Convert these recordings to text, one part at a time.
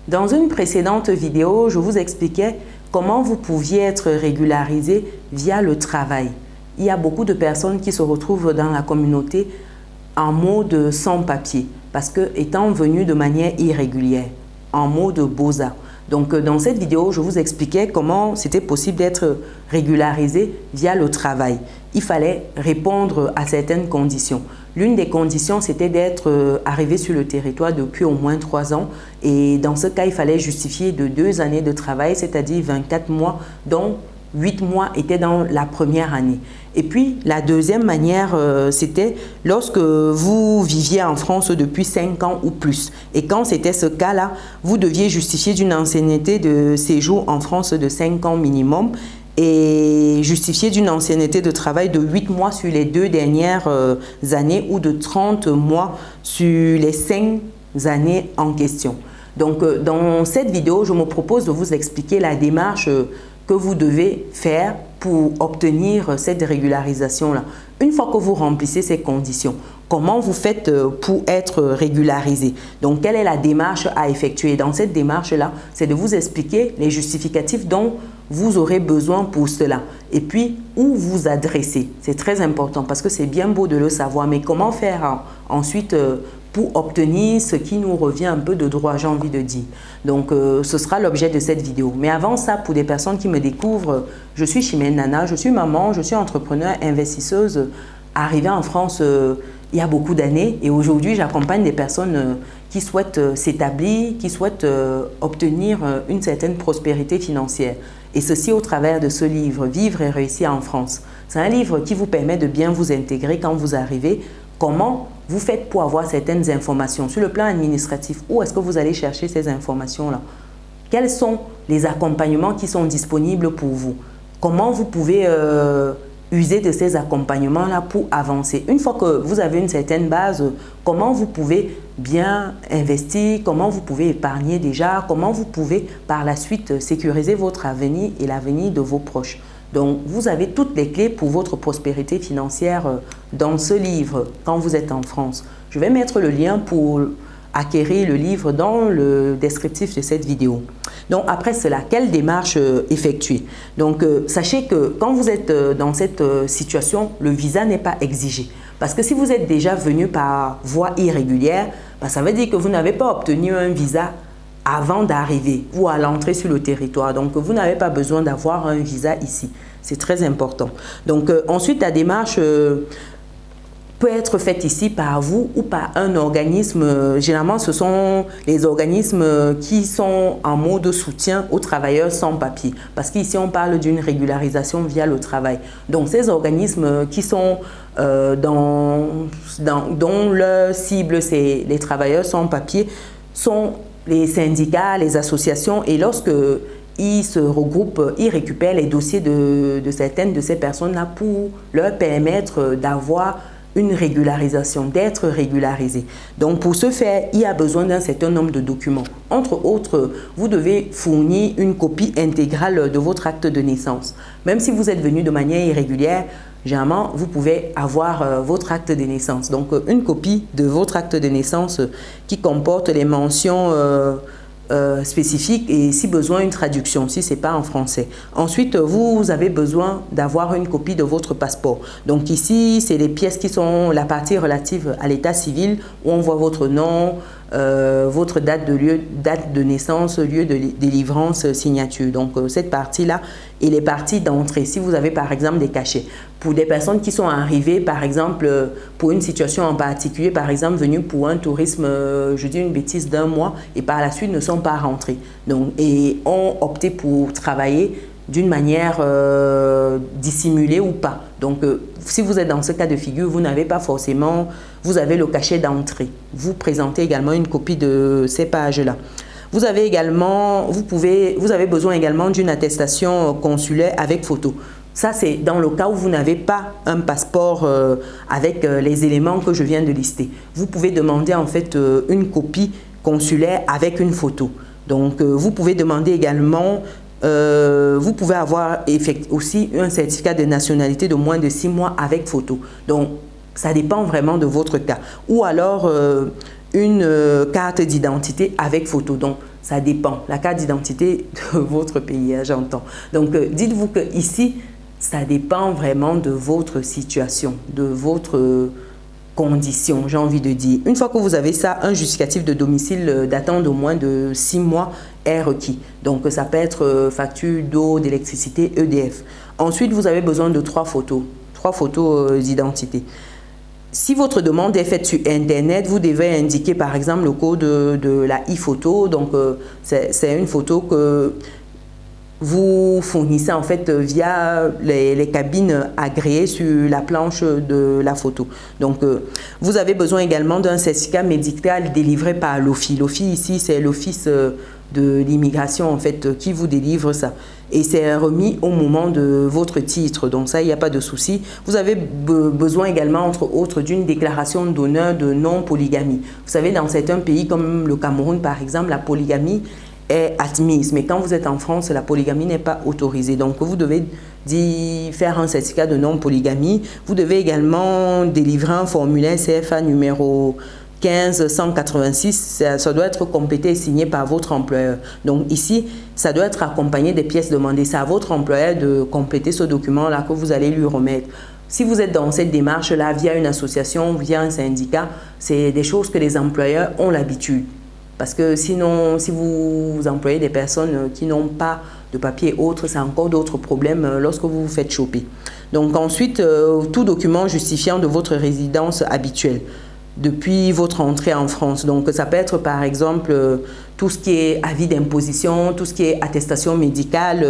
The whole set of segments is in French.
Dans une précédente vidéo, je vous expliquais comment vous pouviez être régularisé via le travail. Il y a beaucoup de personnes qui se retrouvent dans la communauté en mode sans papier parce que étant venus de manière irrégulière, en mode Boza. Donc, dans cette vidéo, je vous expliquais comment c'était possible d'être régularisé via le travail. Il fallait répondre à certaines conditions. L'une des conditions, c'était d'être arrivé sur le territoire depuis au moins 3 ans. Et dans ce cas, il fallait justifier de 2 années de travail, c'est-à-dire 24 mois, dont 8 mois étaient dans la première année. Et puis, la deuxième manière, c'était lorsque vous viviez en France depuis 5 ans ou plus. Et quand c'était ce cas-là, vous deviez justifier d'une ancienneté de séjour en France de 5 ans minimum et justifier d'une ancienneté de travail de 8 mois sur les 2 dernières années ou de 30 mois sur les 5 années en question. Donc, dans cette vidéo, je me propose de vous expliquer la démarche que vous devez faire pour obtenir cette régularisation-là. Une fois que vous remplissez ces conditions, comment vous faites pour être régularisé? Donc, quelle est la démarche à effectuer? Dans cette démarche-là, c'est de vous expliquer les justificatifs dont vous aurez besoin pour cela. Et puis, où vous adresser. C'est très important parce que c'est bien beau de le savoir, mais comment faire ensuite pour obtenir ce qui nous revient un peu de droit, j'ai envie de dire. Donc, ce sera l'objet de cette vidéo. Mais avant ça, pour des personnes qui me découvrent, je suis Chimène Nana, je suis maman, je suis entrepreneur, investisseuse, arrivée en France il y a beaucoup d'années. Et aujourd'hui, j'accompagne des personnes qui souhaitent s'établir, qui souhaitent obtenir une certaine prospérité financière. Et ceci au travers de ce livre, Vivre et réussir en France. C'est un livre qui vous permet de bien vous intégrer quand vous arrivez. Comment vous faites pour avoir certaines informations sur le plan administratif? Où est-ce que vous allez chercher ces informations-là? Quels sont les accompagnements qui sont disponibles pour vous? Comment vous pouvez user de ces accompagnements-là pour avancer? Une fois que vous avez une certaine base, comment vous pouvez bien investir? Comment vous pouvez épargner déjà? Comment vous pouvez par la suite sécuriser votre avenir et l'avenir de vos proches? Donc, vous avez toutes les clés pour votre prospérité financière dans ce livre quand vous êtes en France. Je vais mettre le lien pour acquérir le livre dans le descriptif de cette vidéo. Donc, après cela, quelle démarche effectuer? Donc, sachez que quand vous êtes dans cette situation, le visa n'est pas exigé. Parce que si vous êtes déjà venu par voie irrégulière, ça veut dire que vous n'avez pas obtenu un visa avant d'arriver ou à l'entrée sur le territoire. Donc, vous n'avez pas besoin d'avoir un visa ici. C'est très important. Donc, ensuite, la démarche peut être faite ici par vous ou par un organisme. Généralement, ce sont les organismes qui sont en mode soutien aux travailleurs sans papier. Parce qu'ici, on parle d'une régularisation via le travail. Donc, ces organismes qui sont dont leur cible, c'est les travailleurs sans papier, sont les syndicats, les associations, et lorsque ils se regroupent, ils récupèrent les dossiers de certaines de ces personnes-là pour leur permettre d'avoir une régularisation, d'être régularisé. Donc, pour ce faire, il y a besoin d'un certain nombre de documents. Entre autres, vous devez fournir une copie intégrale de votre acte de naissance. Même si vous êtes venu de manière irrégulière, généralement, vous pouvez avoir votre acte de naissance. Donc, une copie de votre acte de naissance qui comporte les mentions spécifiques et si besoin une traduction, si ce n'est pas en français. Ensuite, vous avez besoin d'avoir une copie de votre passeport. Donc ici, c'est les pièces qui sont la partie relative à l'état civil où on voit votre nom, votre date de naissance, lieu de délivrance, signature. Donc cette partie-là et les parties d'entrée. Si vous avez par exemple des cachets. Pour des personnes qui sont arrivées par exemple pour une situation en particulier, par exemple venues pour un tourisme, je dis une bêtise, d'1 mois et par la suite ne sont pas rentrées. Donc, et ont opté pour travailler d'une manière dissimulée ou pas. Donc, si vous êtes dans ce cas de figure, vous n'avez pas forcément, vous avez le cachet d'entrée. Vous présentez également une copie de ces pages-là. Vous avez également, vous avez besoin également d'une attestation consulaire avec photo. Ça, c'est dans le cas où vous n'avez pas un passeport avec les éléments que je viens de lister. Vous pouvez demander en fait une copie consulaire avec une photo. Donc, vous pouvez demander également, vous pouvez avoir aussi un certificat de nationalité de moins de 6 mois avec photo. Donc, ça dépend vraiment de votre cas. Ou alors, une carte d'identité avec photo. Donc, ça dépend. La carte d'identité de votre pays, hein, j'entends. Donc, dites-vous que ici, ça dépend vraiment de votre situation, de votre condition, j'ai envie de dire. Une fois que vous avez ça, un justificatif de domicile datant d'au moins de 6 mois est requis. Donc, ça peut être facture d'eau, d'électricité, EDF. Ensuite, vous avez besoin de 3 photos d'identité. Si votre demande est faite sur Internet, vous devez indiquer par exemple le code de la e-photo. Donc, c'est une photo que vous fournissez en fait via les cabines agréées sur la planche de la photo. Donc, vous avez besoin également d'un certificat médical délivré par l'OFII. l'OFII ici, c'est l'Office de l'immigration en fait qui vous délivre ça. Et c'est remis au moment de votre titre. Donc ça, il n'y a pas de souci. Vous avez besoin également, entre autres, d'une déclaration d'honneur de non-polygamie. Vous savez, dans certains pays comme le Cameroun, par exemple, la polygamie est admise. Mais quand vous êtes en France, la polygamie n'est pas autorisée. Donc, vous devez faire un certificat de non-polygamie. Vous devez également délivrer un formulaire CFA numéro 15-186, ça doit être complété et signé par votre employeur. Donc ici, ça doit être accompagné des pièces demandées. C'est à votre employeur de compléter ce document-là que vous allez lui remettre. Si vous êtes dans cette démarche-là via une association, via un syndicat, c'est des choses que les employeurs ont l'habitude. Parce que sinon, si vous employez des personnes qui n'ont pas de papier autre, c'est encore d'autres problèmes lorsque vous vous faites choper. Donc ensuite, tout document justifiant de votre résidence habituelle depuis votre entrée en France. Donc, ça peut être par exemple tout ce qui est avis d'imposition, tout ce qui est attestation médicale,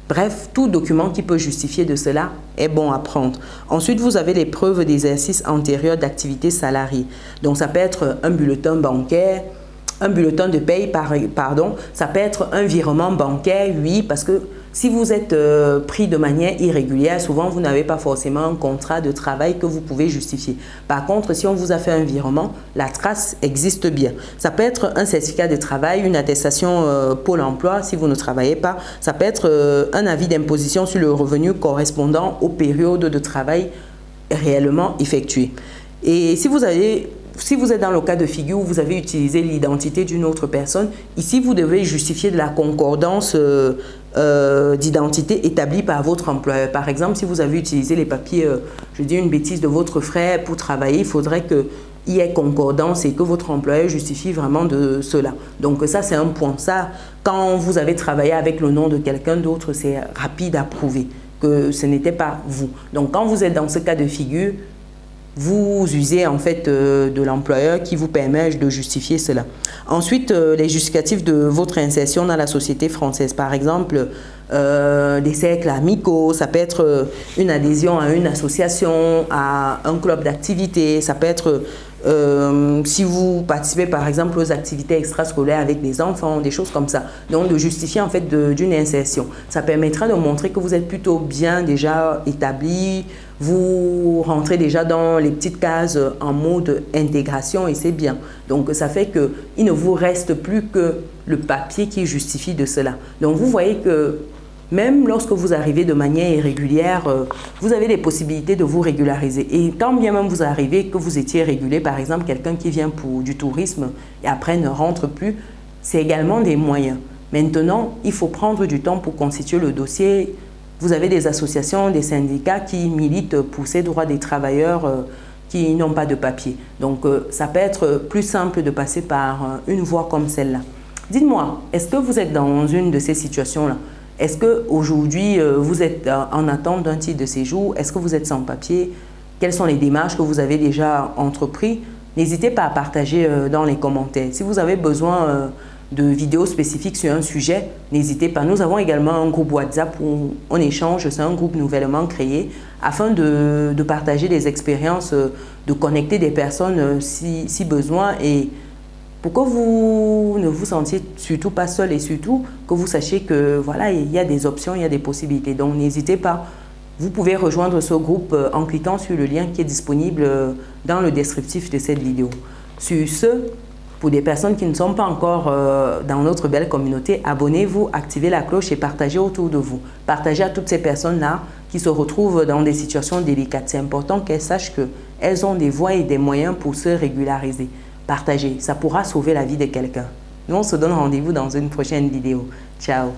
bref, tout document qui peut justifier de cela est bon à prendre. Ensuite, vous avez les preuves d'exercice antérieur d'activité salariée. Donc, ça peut être un bulletin bancaire, un bulletin de paye, pardon, ça peut être un virement bancaire, oui, parce que si vous êtes pris de manière irrégulière, souvent vous n'avez pas forcément un contrat de travail que vous pouvez justifier. Par contre, si on vous a fait un virement, la trace existe bien. Ça peut être un certificat de travail, une attestation Pôle emploi si vous ne travaillez pas. Ça peut être un avis d'imposition sur le revenu correspondant aux périodes de travail réellement effectuées. Et si vous êtes dans le cas de figure où vous avez utilisé l'identité d'une autre personne, ici vous devez justifier de la concordance d'identité établie par votre employeur. Par exemple, si vous avez utilisé les papiers, je dis une bêtise, de votre frère pour travailler, il faudrait qu'il y ait concordance et que votre employeur justifie vraiment de cela. Donc ça, c'est un point. Ça, quand vous avez travaillé avec le nom de quelqu'un d'autre, c'est rapide à prouver que ce n'était pas vous. Donc quand vous êtes dans ce cas de figure, vous usez en fait de l'employeur qui vous permet de justifier cela. Ensuite, les justificatifs de votre insertion dans la société française. Par exemple, des cercles amicaux, ça peut être une adhésion à une association, à un club d'activité, ça peut être si vous participez par exemple aux activités extrascolaires avec des enfants, des choses comme ça. Donc de justifier en fait d'une insertion. Ça permettra de montrer que vous êtes plutôt bien déjà établi, vous rentrez déjà dans les petites cases en mode intégration et c'est bien. Donc ça fait qu'il ne vous reste plus que le papier qui justifie de cela. Donc vous voyez que même lorsque vous arrivez de manière irrégulière, vous avez des possibilités de vous régulariser. Et quand bien même vous arrivez que vous étiez régulé, par exemple quelqu'un qui vient pour du tourisme et après ne rentre plus, c'est également des moyens. Maintenant, il faut prendre du temps pour constituer le dossier. Vous avez des associations, des syndicats qui militent pour ces droits des travailleurs qui n'ont pas de papier. Donc, ça peut être plus simple de passer par une voie comme celle-là. Dites-moi, est-ce que vous êtes dans une de ces situations-là? Est-ce qu'aujourd'hui, vous êtes en attente d'un titre de séjour? Est-ce que vous êtes sans papier? Quelles sont les démarches que vous avez déjà entreprises? N'hésitez pas à partager dans les commentaires. Si vous avez besoin de vidéos spécifiques sur un sujet, n'hésitez pas. Nous avons également un groupe WhatsApp où on échange, c'est un groupe nouvellement créé afin de partager des expériences, de connecter des personnes si besoin et pour que vous ne vous sentiez surtout pas seul et surtout que vous sachiez que voilà, il y a des options, il y a des possibilités. Donc n'hésitez pas. Vous pouvez rejoindre ce groupe en cliquant sur le lien qui est disponible dans le descriptif de cette vidéo. Sur ce, pour des personnes qui ne sont pas encore dans notre belle communauté, abonnez-vous, activez la cloche et partagez autour de vous. Partagez à toutes ces personnes-là qui se retrouvent dans des situations délicates. C'est important qu'elles sachent qu'elles ont des voies et des moyens pour se régulariser. partagez. Ça pourra sauver la vie de quelqu'un. Nous, on se donne rendez-vous dans une prochaine vidéo. Ciao!